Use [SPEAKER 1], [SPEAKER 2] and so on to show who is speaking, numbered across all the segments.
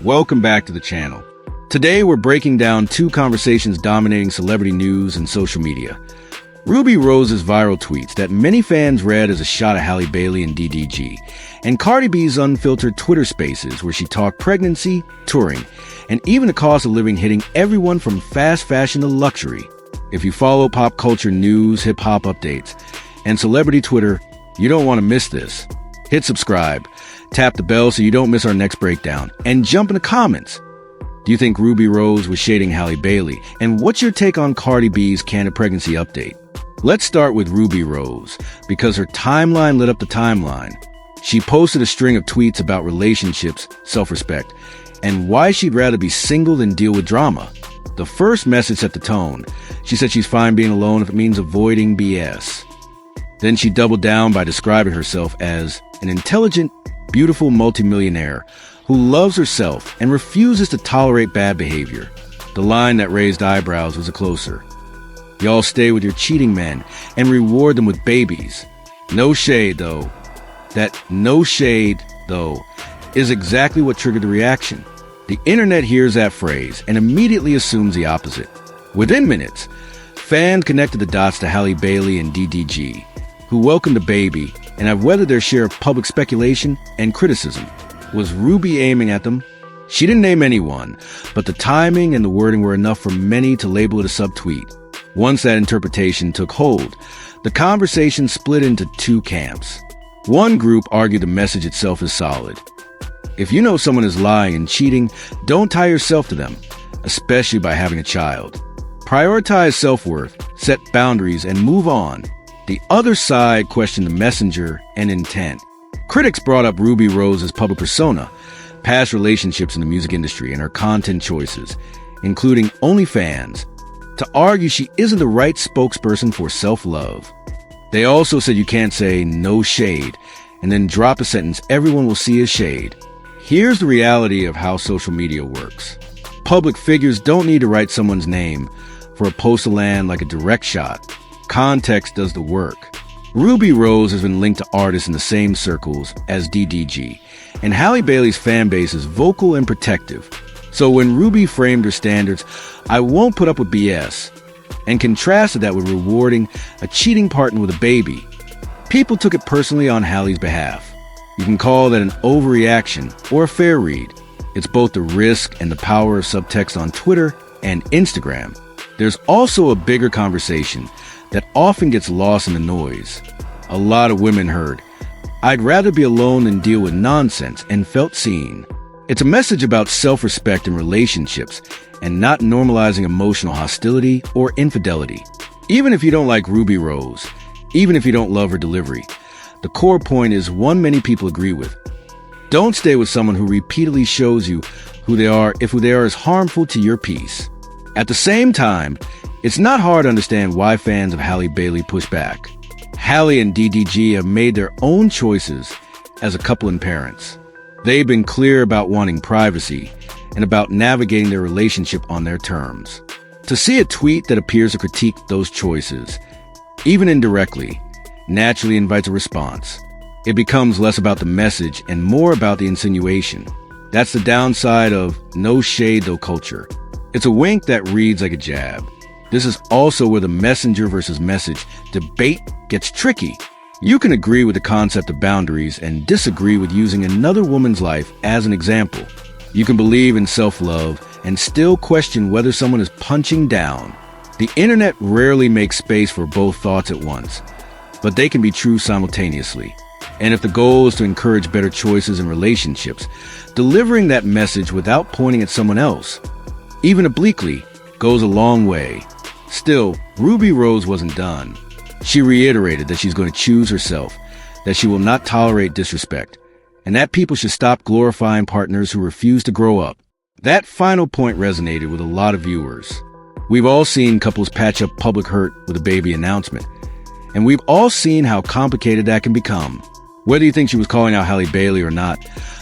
[SPEAKER 1] welcome back to the channel. Today we're breaking down two conversations dominating celebrity news and social media. Ruby Rose's viral tweets that many fans read as a shot at Halle Bailey and DDG, and Cardi B's unfiltered Twitter spaces where she talked pregnancy, touring, and even the cost of living hitting everyone from fast fashion to luxury. If you follow pop culture news, hip-hop updates, and celebrity Twitter, you don't want to miss this. Hit subscribe, tap the bell so you don't miss our next breakdown, and jump in the comments. Do you think Ruby Rose was shading Halle Bailey? And what's your take on Cardi B's candid pregnancy update? Let's start with Ruby Rose, because her timeline lit up the timeline. She posted a string of tweets about relationships, self-respect, and why she'd rather be single than deal with drama. The first message set the tone. She said she's fine being alone if it means avoiding BS. Then she doubled down by describing herself as an intelligent, beautiful multimillionaire who loves herself and refuses to tolerate bad behavior. The line that raised eyebrows was a closer. Y'all stay with your cheating men and reward them with babies. No shade, though. That no shade, though, is exactly what triggered the reaction. The internet hears that phrase and immediately assumes the opposite. Within minutes, fans connected the dots to Halle Bailey and DDG, who welcomed a baby and have weathered their share of public speculation and criticism. Was Ruby aiming at them? She didn't name anyone, but the timing and the wording were enough for many to label it a subtweet. Once that interpretation took hold, the conversation split into two camps. One group argued the message itself is solid. If you know someone is lying and cheating, don't tie yourself to them, especially by having a child. Prioritize self-worth, set boundaries, and move on. The other side questioned the messenger and intent. Critics brought up Ruby Rose's public persona, past relationships in the music industry, and her content choices, including OnlyFans, to argue she isn't the right spokesperson for self-love. They also said you can't say no shade and then drop a sentence everyone will see as shade. Here's the reality of how social media works. Public figures don't need to write someone's name for a post to land like a direct shot. Context does the work. Ruby Rose has been linked to artists in the same circles as DDG, and Halle Bailey's fan base is vocal and protective. So when Ruby framed her standards, I won't put up with BS, and contrasted that with rewarding a cheating partner with a baby, people took it personally on Halle's behalf. You can call that an overreaction or a fair read. It's both the risk and the power of subtext on Twitter and Instagram. There's also a bigger conversation that often gets lost in the noise. A lot of women heard, "I'd rather be alone than deal with nonsense," and felt seen. It's a message about self-respect in relationships and not normalizing emotional hostility or infidelity. Even if you don't like Ruby Rose, even if you don't love her delivery, the core point is one many people agree with. Don't stay with someone who repeatedly shows you who they are if who they are is harmful to your peace. At the same time, it's not hard to understand why fans of Halle Bailey push back. Halle and DDG have made their own choices as a couple and parents. They've been clear about wanting privacy and about navigating their relationship on their terms. To see a tweet that appears to critique those choices, even indirectly, naturally invites a response. It becomes less about the message and more about the insinuation. That's the downside of no shade though culture. It's a wink that reads like a jab. This is also where the messenger versus message debate gets tricky. You can agree with the concept of boundaries and disagree with using another woman's life as an example. You can believe in self-love and still question whether someone is punching down. The internet rarely makes space for both thoughts at once, but they can be true simultaneously. And if the goal is to encourage better choices in relationships, delivering that message without pointing at someone else, even obliquely, goes a long way. Still, Ruby Rose wasn't done. She reiterated that she's going to choose herself, that she will not tolerate disrespect, and that people should stop glorifying partners who refuse to grow up. That final point resonated with a lot of viewers. We've all seen couples patch up public hurt with a baby announcement, and we've all seen how complicated that can become. Whether you think she was calling out Halle Bailey or not,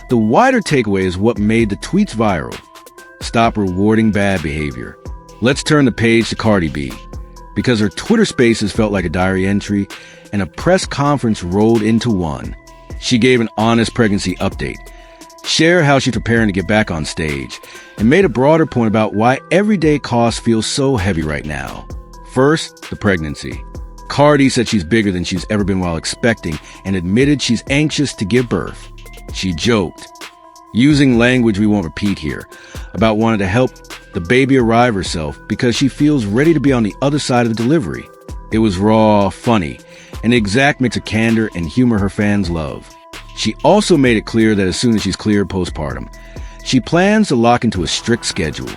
[SPEAKER 1] the wider takeaway is what made the tweets viral. Stop rewarding bad behavior. Let's turn the page to Cardi B, because her Twitter spaces felt like a diary entry and a press conference rolled into one. She gave an honest pregnancy update, shared how she's preparing to get back on stage, and made a broader point about why everyday costs feel so heavy right now. First, the pregnancy. Cardi said she's bigger than she's ever been while expecting and admitted she's anxious to give birth. She joked, using language we won't repeat here, about wanting to help the baby arrive herself because she feels ready to be on the other side of the delivery. It was raw, funny, and the exact mix of candor and humor her fans love. She also made it clear that as soon as she's cleared postpartum, she plans to lock into a strict schedule.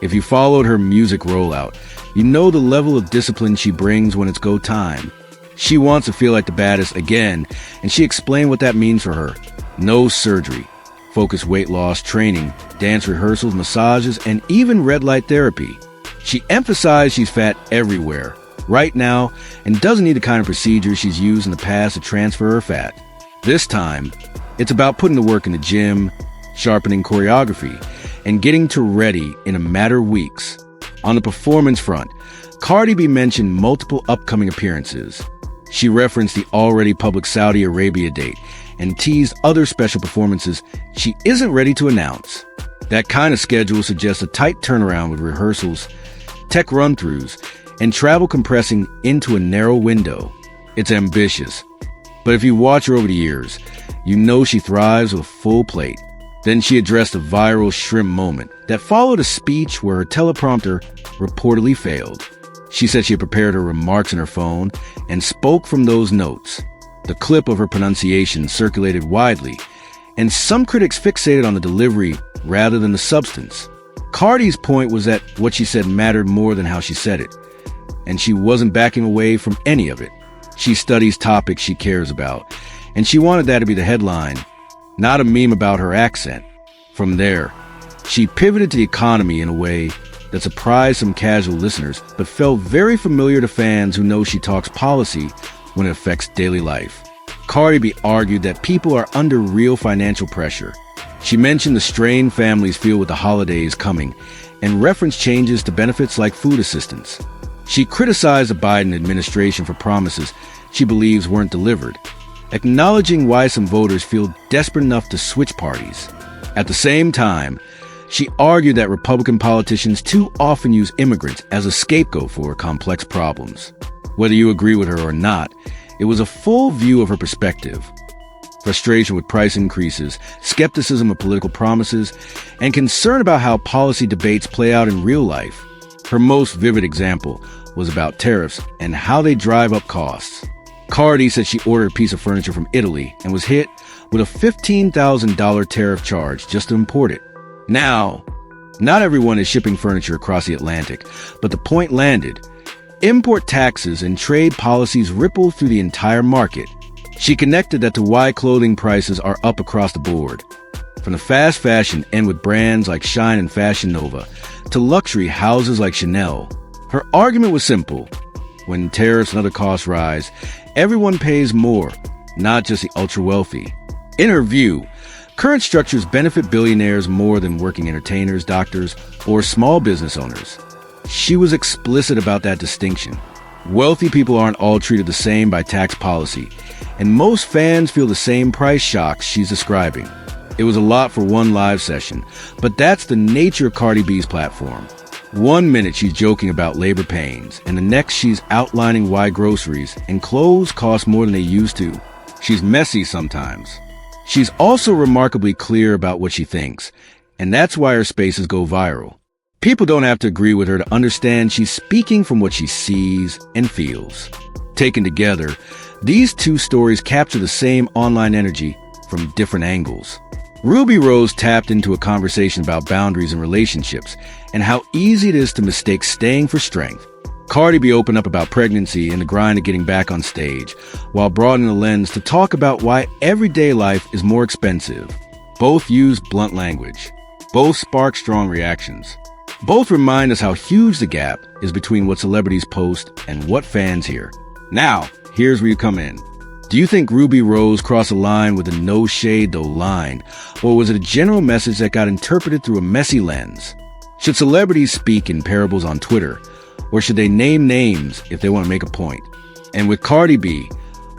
[SPEAKER 1] If you followed her music rollout, you know the level of discipline she brings when it's go time. She wants to feel like the baddest again, and she explained what that means for her. No surgery, focused weight loss training, dance rehearsals, massages, and even red light therapy. She emphasized she's fat everywhere, right now, and doesn't need the kind of procedures she's used in the past to transfer her fat. This time, it's about putting the work in the gym, sharpening choreography, and getting to ready in a matter of weeks. On the performance front, Cardi B mentioned multiple upcoming appearances. She referenced the already public Saudi Arabia date and teased other special performances she isn't ready to announce. That kind of schedule suggests a tight turnaround with rehearsals, tech run-throughs, and travel compressing into a narrow window. It's ambitious, but if you watch her over the years, you know she thrives with a full plate. Then she addressed a viral shrimp moment that followed a speech where her teleprompter reportedly failed. She said she had prepared her remarks in her phone and spoke from those notes. The clip of her pronunciation circulated widely, and some critics fixated on the delivery rather than the substance. Cardi's point was that what she said mattered more than how she said it, and she wasn't backing away from any of it. She studies topics she cares about, and she wanted that to be the headline, not a meme about her accent. From there, she pivoted to the economy in a way that surprised some casual listeners, but felt very familiar to fans who know she talks policy when it affects daily life. Cardi B argued that people are under real financial pressure. She mentioned the strain families feel with the holidays coming and referenced changes to benefits like food assistance. She criticized the Biden administration for promises she believes weren't delivered, acknowledging why some voters feel desperate enough to switch parties. At the same time, she argued that Republican politicians too often use immigrants as a scapegoat for complex problems. Whether you agree with her or not, it was a full view of her perspective. Frustration with price increases, skepticism of political promises, and concern about how policy debates play out in real life. Her most vivid example was about tariffs and how they drive up costs. Cardi said she ordered a piece of furniture from Italy and was hit with a $15,000 tariff charge just to import it. Now, not everyone is shipping furniture across the Atlantic, but the point landed. Import taxes and trade policies ripple through the entire market. She connected that to why clothing prices are up across the board. From the fast fashion end with brands like Shine and Fashion Nova to luxury houses like Chanel. Her argument was simple. When tariffs and other costs rise, everyone pays more, not just the ultra-wealthy. In her view, current structures benefit billionaires more than working entertainers, doctors, or small business owners. She was explicit about that distinction. Wealthy people aren't all treated the same by tax policy, and most fans feel the same price shocks she's describing. It was a lot for one live session, but that's the nature of Cardi B's platform. 1 minute she's joking about labor pains, and the next she's outlining why groceries and clothes cost more than they used to. She's messy sometimes. She's also remarkably clear about what she thinks, and that's why her spaces go viral. People don't have to agree with her to understand she's speaking from what she sees and feels. Taken together, these two stories capture the same online energy from different angles. Rubi Rose tapped into a conversation about boundaries in relationships and how easy it is to mistake staying for strength. Cardi B opened up about pregnancy and the grind of getting back on stage, while broadening the lens to talk about why everyday life is more expensive. Both used blunt language. Both spark strong reactions. Both remind us how huge the gap is between what celebrities post and what fans hear. Now, here's where you come in. Do you think Rubi Rose crossed a line with a no shade though line, or was it a general message that got interpreted through a messy lens? Should celebrities speak in parables on Twitter, or should they name names if they want to make a point? And with Cardi B,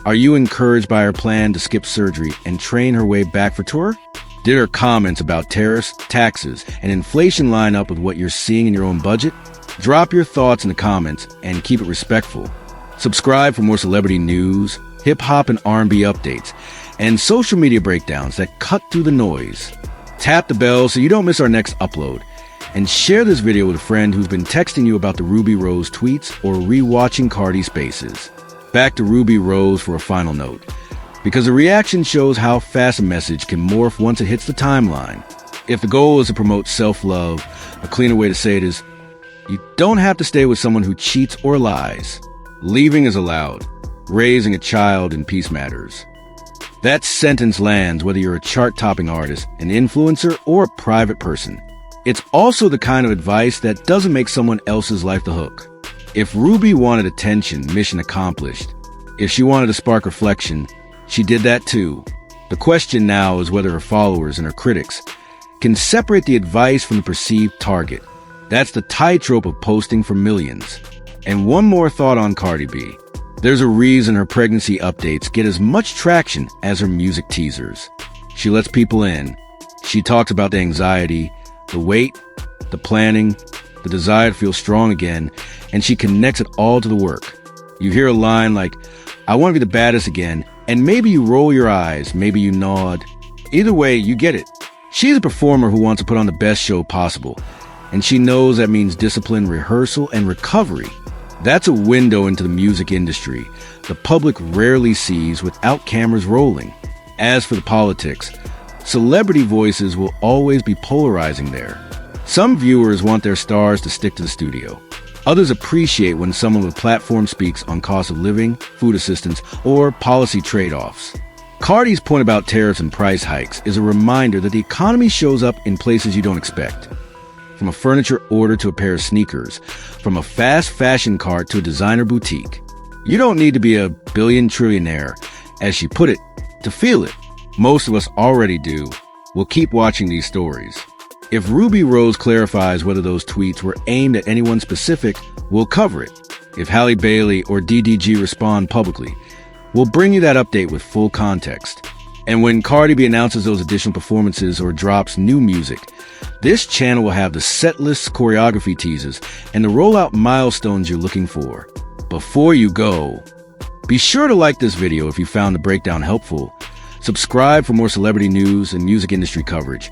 [SPEAKER 1] are you encouraged by her plan to skip surgery and train her way back for tour? Did her comments about tariffs, taxes, and inflation line up with what you're seeing in your own budget? Drop your thoughts in the comments and keep it respectful. Subscribe for more celebrity news, hip-hop and R&B updates, and social media breakdowns that cut through the noise. Tap the bell so you don't miss our next upload. And share this video with a friend who's been texting you about the Ruby Rose tweets or rewatching Cardi spaces. Back to Ruby Rose for a final note, because the reaction shows how fast a message can morph once it hits the timeline. If the goal is to promote self-love, a cleaner way to say it is, you don't have to stay with someone who cheats or lies. Leaving is allowed. Raising a child in peace matters. That sentence lands whether you're a chart-topping artist, an influencer, or a private person. It's also the kind of advice that doesn't make someone else's life the hook. If Ruby wanted attention, mission accomplished. If she wanted to spark reflection, she did that too. The question now is whether her followers and her critics can separate the advice from the perceived target. That's the tightrope of posting for millions. And one more thought on Cardi B. There's a reason her pregnancy updates get as much traction as her music teasers. She lets people in. She talks about the anxiety, the weight, the planning, the desire to feel strong again, and she connects it all to the work. You hear a line like, "I want to be the baddest again," and maybe you roll your eyes, maybe you nod. Either way, you get it. She's a performer who wants to put on the best show possible, and she knows that means discipline, rehearsal, and recovery. That's a window into the music industry the public rarely sees without cameras rolling. As for the politics, celebrity voices will always be polarizing there. Some viewers want their stars to stick to the studio. Others appreciate when someone with platform speaks on cost of living, food assistance, or policy trade-offs. Cardi's point about tariffs and price hikes is a reminder that the economy shows up in places you don't expect. From a furniture order to a pair of sneakers, from a fast fashion cart to a designer boutique. You don't need to be a billion trillionaire, as she put it, to feel it. Most of us already do. We'll keep watching these stories. If Ruby Rose clarifies whether those tweets were aimed at anyone specific, we'll cover it. If Halle Bailey or DDG respond publicly, we'll bring you that update with full context. And when Cardi B announces those additional performances or drops new music, this channel will have the set list, choreography teasers, and the rollout milestones you're looking for. Before you go, be sure to like this video if you found the breakdown helpful, subscribe for more celebrity news and music industry coverage,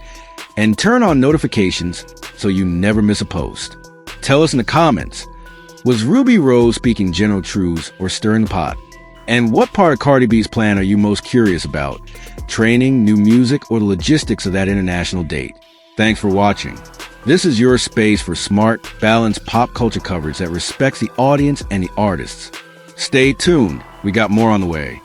[SPEAKER 1] and turn on notifications so you never miss a post. Tell us in the comments, was Ruby Rose speaking general truths or stirring the pot? And what part of Cardi B's plan are you most curious about? Training, new music, or the logistics of that international date? Thanks for watching. This is your space for smart, balanced pop culture coverage that respects the audience and the artists. Stay tuned. We got more on the way.